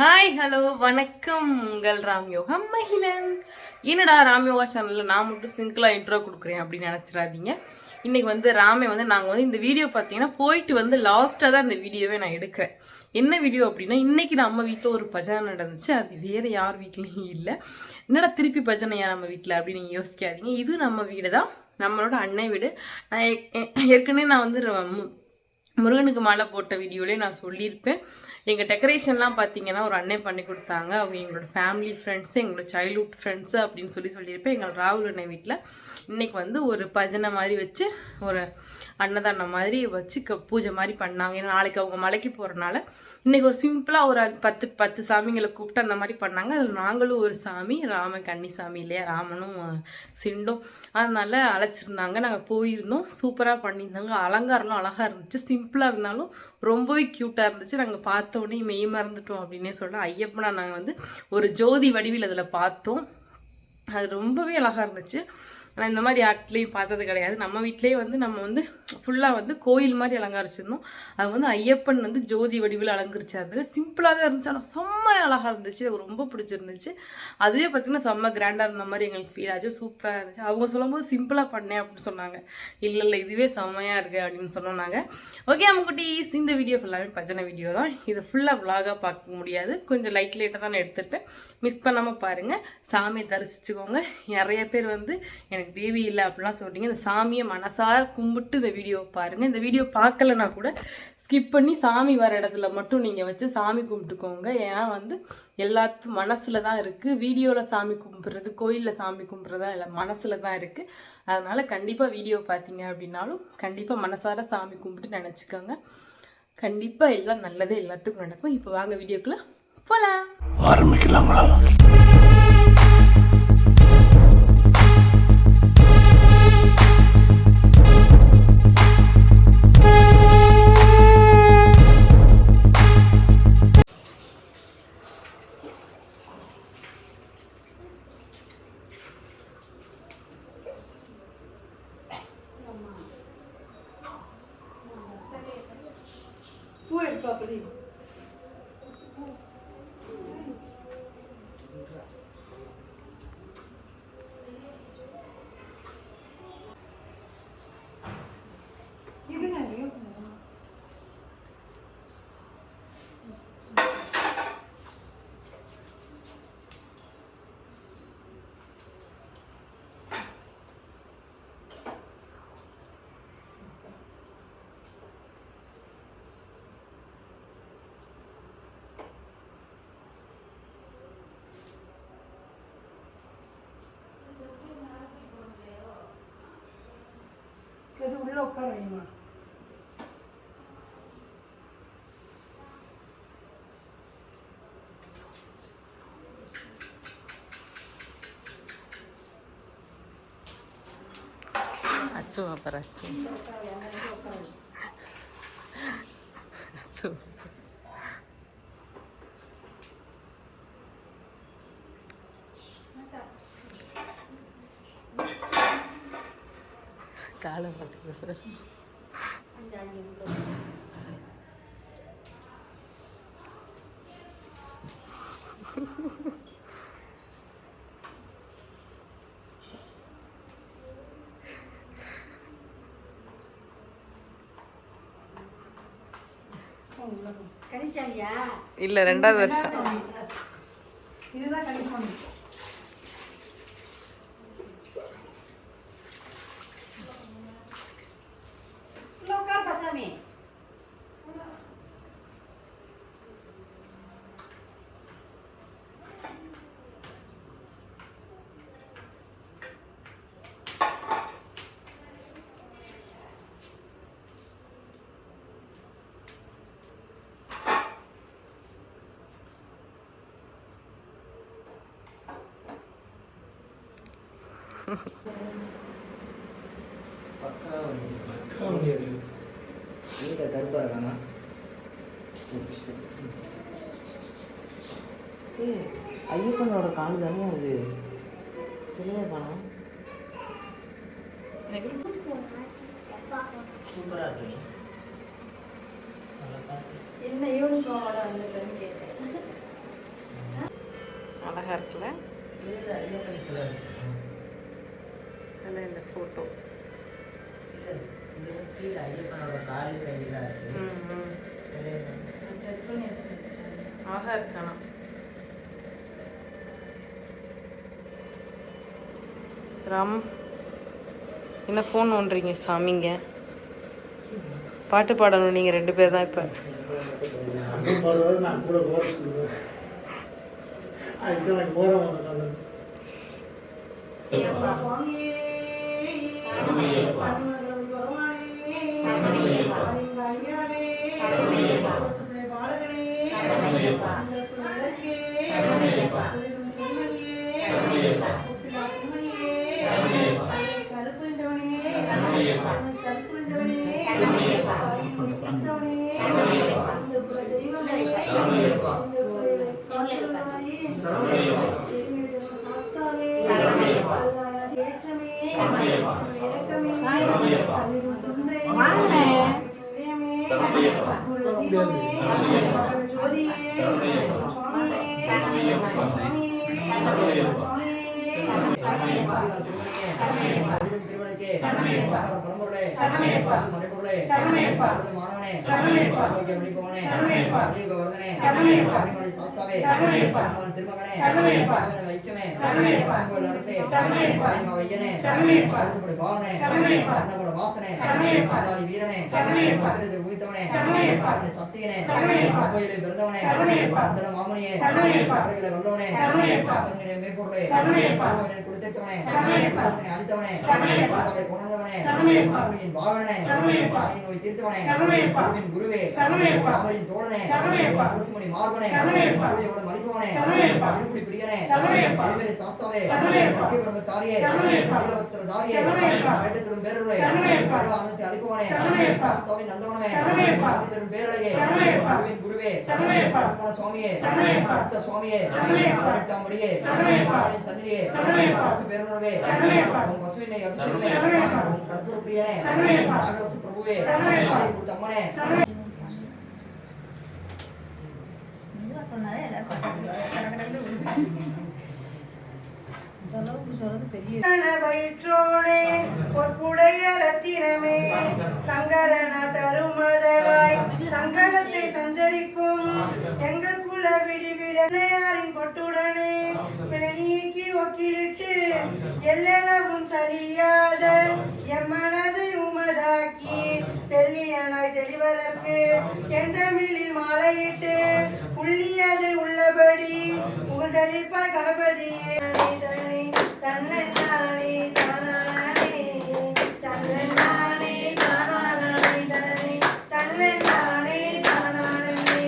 Hi hello வணக்கம் உங்கள் ராம்யோகா மகிழன். என்னடா ராம்யோகா சேனலில் நான் மட்டும் சிங்கிளாக இன்ட்ரோ கொடுக்குறேன் அப்படின்னு நினச்சிடாதீங்க. இன்றைக்கி நாங்கள் இந்த வீடியோ பார்த்தீங்கன்னா போயிட்டு லாஸ்ட்டாக தான் இந்த வீடியோவே நான் எடுக்கிறேன். என்ன வீடியோ அப்படின்னா, இன்றைக்கி நம்ம வீட்டில் ஒரு பஜனை நடந்துச்சு. அது வேறு யார் வீட்லேயும் இல்லை. என்னடா திருப்பி பஜனையா நம்ம வீட்டில் அப்படின்னு நீங்கள் யோசிக்காதீங்க. இது நம்ம வீடு தான், நம்மளோட அன்னை வீடு. நான் ஏற்கனவே முருகனுக்கு மாலை போட்ட வீடியோலேயே நான் சொல்லியிருப்பேன். எங்கள் டெக்கரேஷன்லாம் பார்த்தீங்கன்னா ஒரு அண்ணன் பண்ணி கொடுத்தாங்க. அவங்க எங்களோட ஃபேமிலி ஃப்ரெண்ட்ஸு, எங்களோட சைல்ட்ஹுட் ஃப்ரெண்ட்ஸு அப்படின்னு சொல்லியிருப்பேன். எங்கள் ராகுல் அண்ணன் வீட்டில் இன்றைக்கி ஒரு பஜனை மாதிரி வச்சு, ஒரு அன்னதானம் மாதிரி வச்சு பூஜை மாதிரி பண்ணாங்க. ஏன்னா நாளைக்கு அவங்க மலைக்கு போகிறனால இன்றைக்கி ஒரு சிம்பிளாக ஒரு 10 சாமிங்களை கூப்பிட்டு அந்த மாதிரி பண்ணாங்க. அதில் நாங்களும் ஒரு சாமி, கன்னி சாமி இல்லையா, ராமனும் சிண்டும், அதனால் அழைச்சிருந்தாங்க. நாங்கள் போயிருந்தோம். சூப்பராக பண்ணியிருந்தாங்க. அலங்காரம்லாம் அழகாக இருந்துச்சு. சிம்பிளாக இருந்தாலும் ரொம்பவே க்யூட்டாக இருந்துச்சு. நாங்கள் பார்த்த உடனே மெய் மறந்துட்டோம் அப்படின்னே சொல்லலாம். ஐயப்பனா நாங்கள் ஒரு ஜோதி வடிவில் அதில் பார்த்தோம். அது ரொம்பவே அழகாக இருந்துச்சு. ஆனால் இந்த மாதிரி யார்ட்லேயும் பார்த்தது கிடையாது. நம்ம வீட்டிலே நம்ம ஃபுல்லாக கோயில் மாதிரி அலங்கரிச்சிருந்தோம். அது ஐயப்பன் ஜோதி வடிவில் அலங்கரிச்சாரு. சிம்பிளாக தான் இருந்துச்சு, ஆனால் செம்ம அழகாக இருந்துச்சு. அது ரொம்ப பிடிச்சிருந்துச்சு. அதுவே பார்த்திங்கன்னா செம்ம கிராண்டாக இருந்த மாதிரி எங்களுக்கு ஃபீல் ஆச்சு. சூப்பராக இருந்துச்சு. அவங்க சொல்லும்போது சிம்பிளாக பண்ணேன் அப்படின்னு சொன்னாங்க. இல்லை இதுவே செம்மையாக இருக்குது அப்படின்னு சொன்னாங்க. ஓகே அம்முக்குட்டீஸ், இந்த வீடியோ ஃபுல்லாகவே பஜனை வீடியோ தான். இதை ஃபுல்லாக விலாகாக பார்க்க முடியாது. கொஞ்சம் லைட்டாக தான் நான் எடுத்துருப்பேன். மிஸ் பண்ணாமல் பாருங்கள். சாமியை தரிசிச்சுக்கோங்க. நிறைய பேர் எனக்கு பேபி இல்லை அப்படிலாம் சொல்கிறீங்க. இந்த சாமியை மனசார கும்பிட்டு இந்த வீடியோ பாருங்கள். இந்த வீடியோ பார்க்கலன்னா கூட ஸ்கிப் பண்ணி சாமி வர இடத்துல மட்டும் நீங்கள் வச்சு சாமி கும்பிட்டுக்கோங்க. ஏன்னா எல்லாத்துக்கும் மனசில் தான் இருக்குது. வீடியோவில் சாமி கும்பிட்றது, கோயிலில் சாமி கும்பிட்றதா இல்லை, மனசில் தான் இருக்குது. அதனால் கண்டிப்பாக வீடியோ பார்த்தீங்க அப்படின்னாலும் கண்டிப்பாக மனசார சாமி கும்பிட்டு நினச்சிக்கோங்க. கண்டிப்பாக எல்லாம் நல்லதே எல்லாத்துக்கும் நடக்கும். இப்போ வாங்க வீடியோக்குள்ளே போகலாம். ஆரம்பிக்கலாங்களா? உள்ள உட்கார வைமா. அச்சு அப்புறம் அச்சு காலம் பார்த்துக்க. இல்லை 2வது வருஷம். இதுதான் கணிப்பாங்க. ஐயப்பனோட காலு தானே அது, சிலையா காணும். சூப்பராக இருக்கு. என்ன யூனிஃபார்மோட வந்துட்டேன்னு கேட்டேன். அழகாக இருக்குல்ல சிலை இந்த ஃபோட்டோ அழகாக இருக்கானா ராம் என்ன ஃபோன் ஒன்றீங்க சாமிங்க பாட்டு பாடணும் நீங்கள் 2 பேர் தான் இப்போ வயிற்றோனே பொற்புடைய ரத்தினமே சங்கரன தருமதலாய் சங்கடத்தை சஞ்சரிக்கும் எங்கள் குல விடிவிடையாரின் பொட்டுடனே நீக்கி ஒக்கிலிட்டு எல்லளவும் சரியாத எம்மனதை உமதாக்கி தெல்லியனாய் தெளிவதற்கு என் தமிழில் மாலையிட்டு புள்ளியதை உள்ளபடி உதளிப்பாய் கணபதியே தன்னே தானானே தன்னே தானானே தன்னே தானானே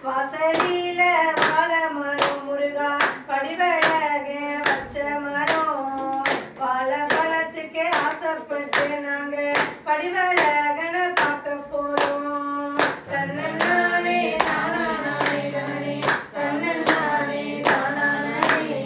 வாசலில வாழ மரம் முருகா படிவழக வச்ச மரம் வாழ பழத்துக்கு ஆசைப்பட்டு நாங்க படிவழகன பார்க்க போறோம் தன்னே தானானே தன்னே தானானே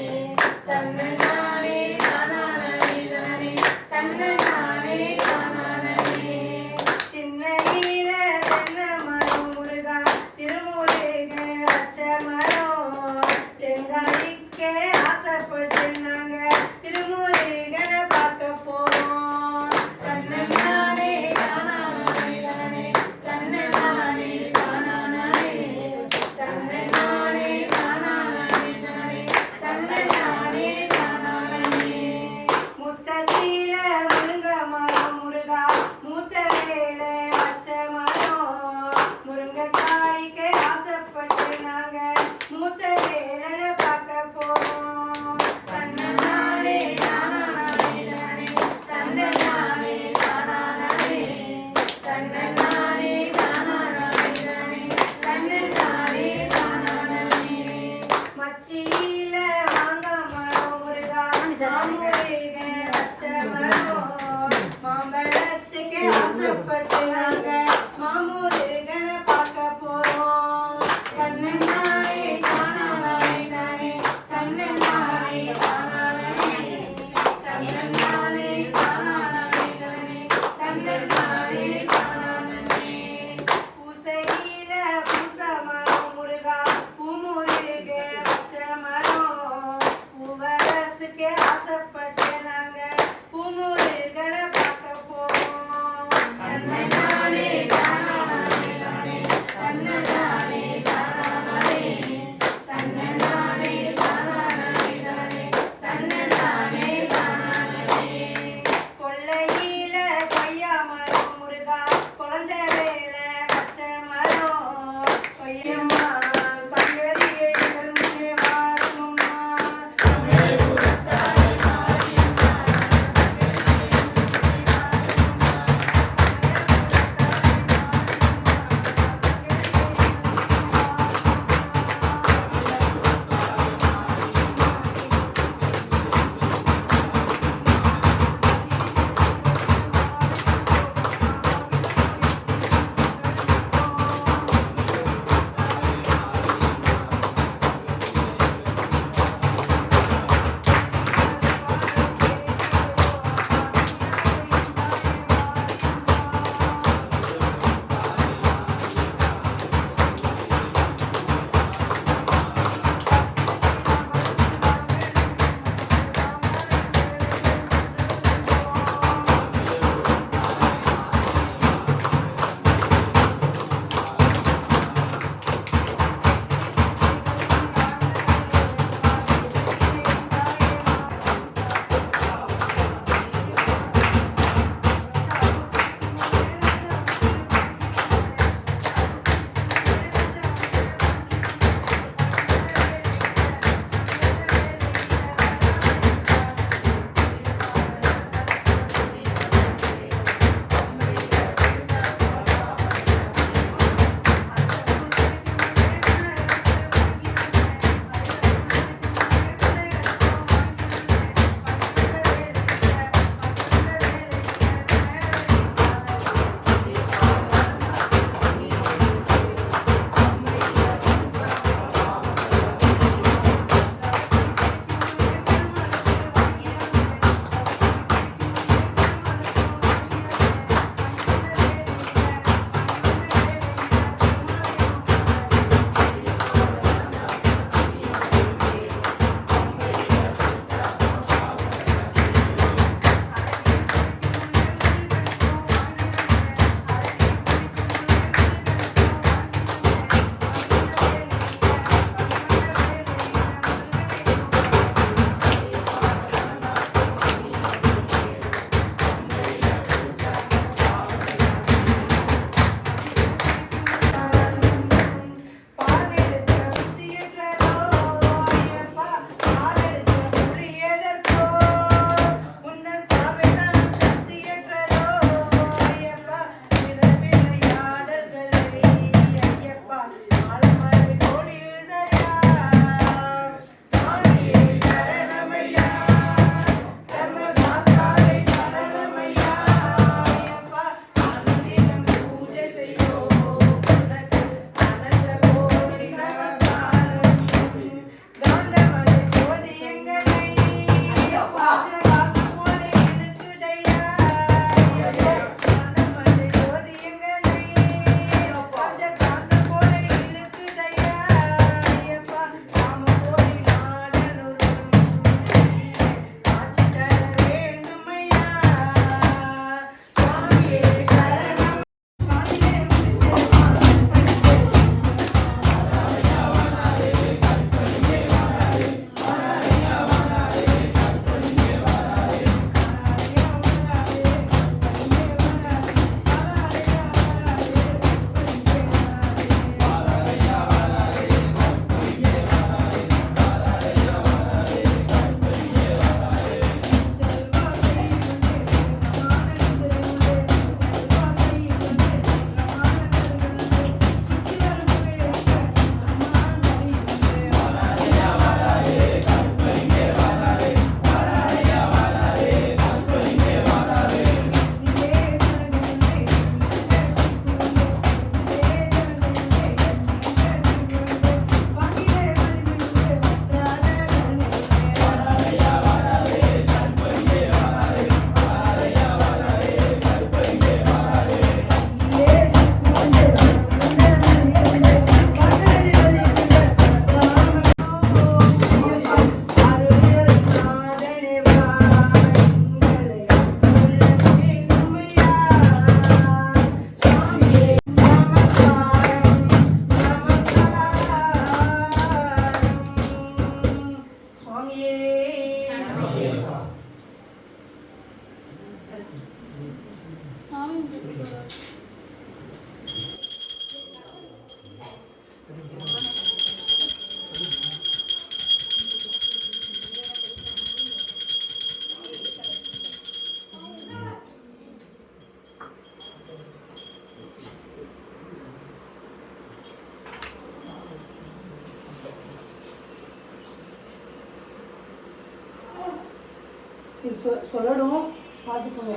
இது சொல்லணும் பார்த்துக்கோங்க.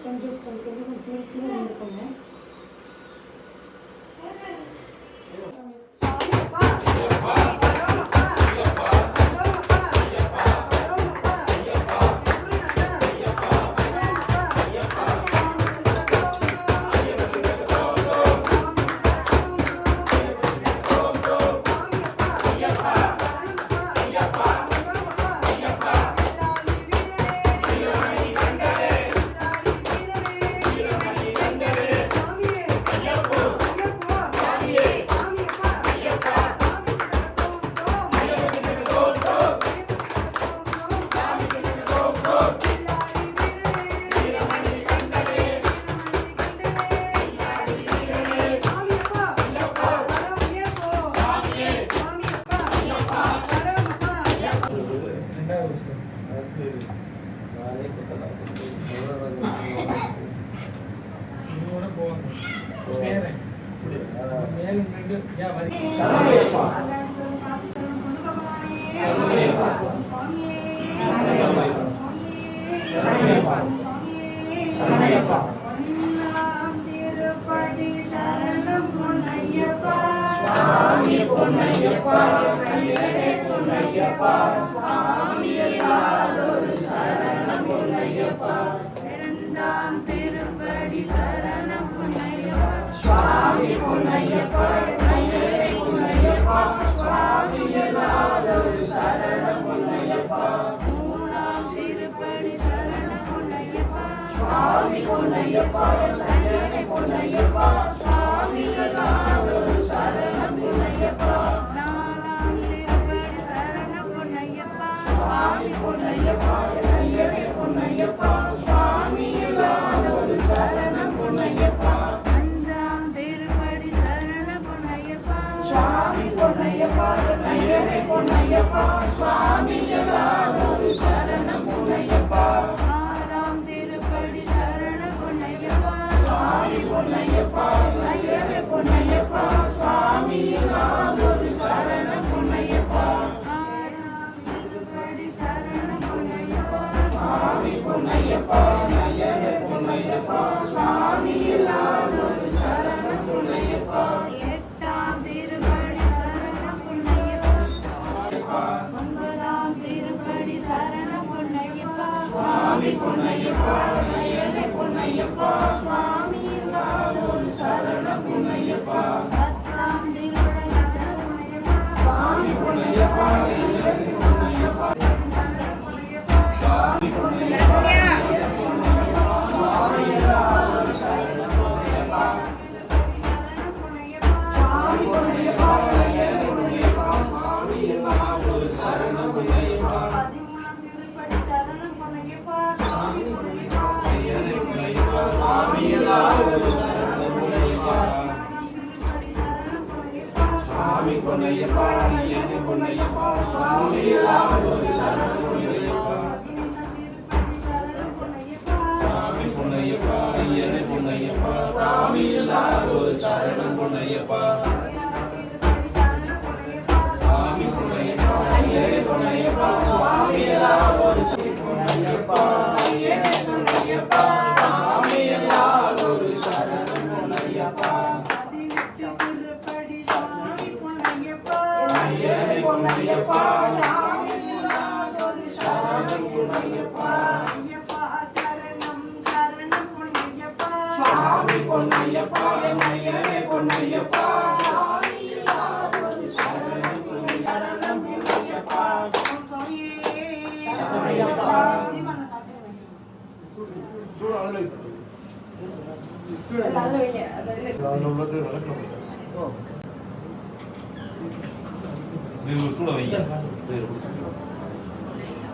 கொஞ்சம் கொஞ்சம் கொஞ்சம் கீழே கீழே வந்துக்கோங்க.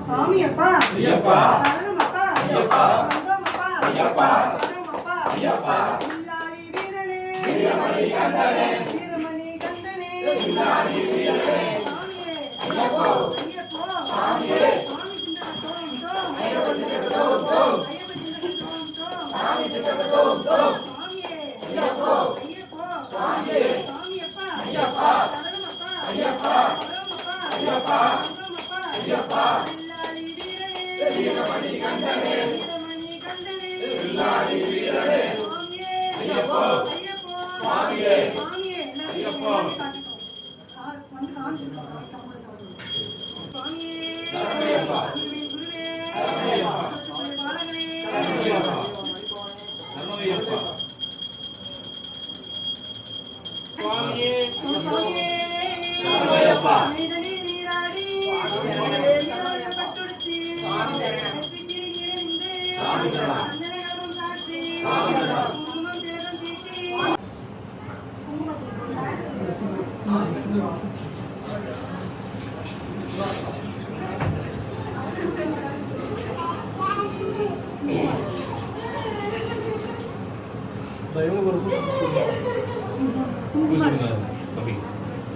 சாமியப்பா ஐயப்பா சரணமப்பா ஐயப்பா வந்தமப்பா ஐயப்பா சரணமப்பா ஐயப்பா இல்லாரி வீரனே வீரமணி கண்டனே இல்லாரி வீரனே சாமியே ஐயப்பா ஐயப்பா சாமியே சாமி சிந்தன தோம் ஐயப்பா சிந்தன தோம் சாமி சிந்தன தோம் சாமியே ஐயப்பா ஐயப்பா சாமியே சாமியப்பா ஐயப்பா சரணமப்பா ஐயப்பா சரணமப்பா ஐயப்பா ஐயப்பா ஐயப்பா வீரமணி கண்டனே சுவாமியே ஐயப்போ சுவாமியே எல்லாரும் காட்டுறோம் வந்து காமிச்சிருக்கோம் சுவாமியே குருவே பாலகனே சுவாமியே நீராடி பட்டுடுத்தி அந்தனகம் சாற்றி குங்குமம் திலகம் தீட்டி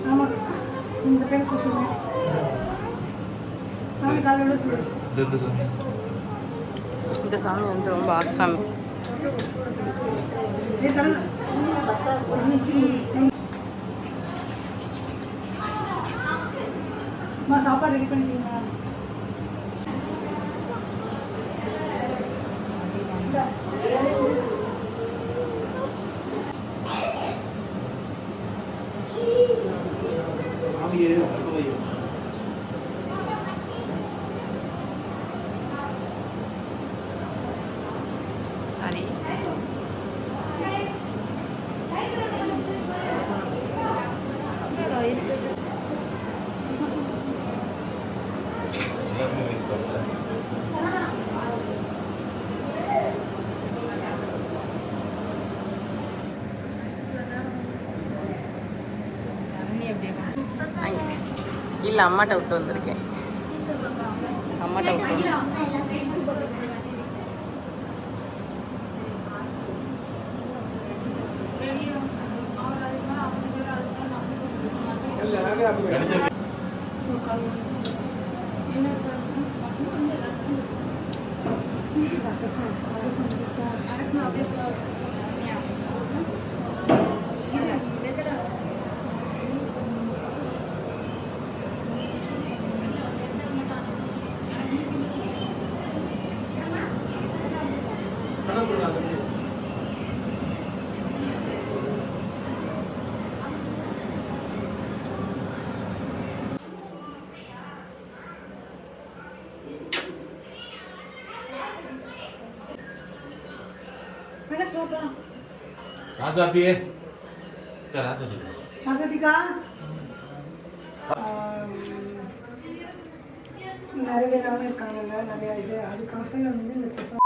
ஆமா இந்த பேர் குசுமே சாமி காலையோட சொல்லு இந்த சாமி வந்து ரொம்ப ஆசாமி. சாப்பாடு ரெடி பண்ணிட்டீங்களா? சாரி. இல்லை அம்மாட்ட விட்டு வந்திருக்கேன். அம்மாட்ட விட்டு நிறைய பேராக இருக்காங்கல்ல நிறைய இது அதுக்காக வந்து இந்த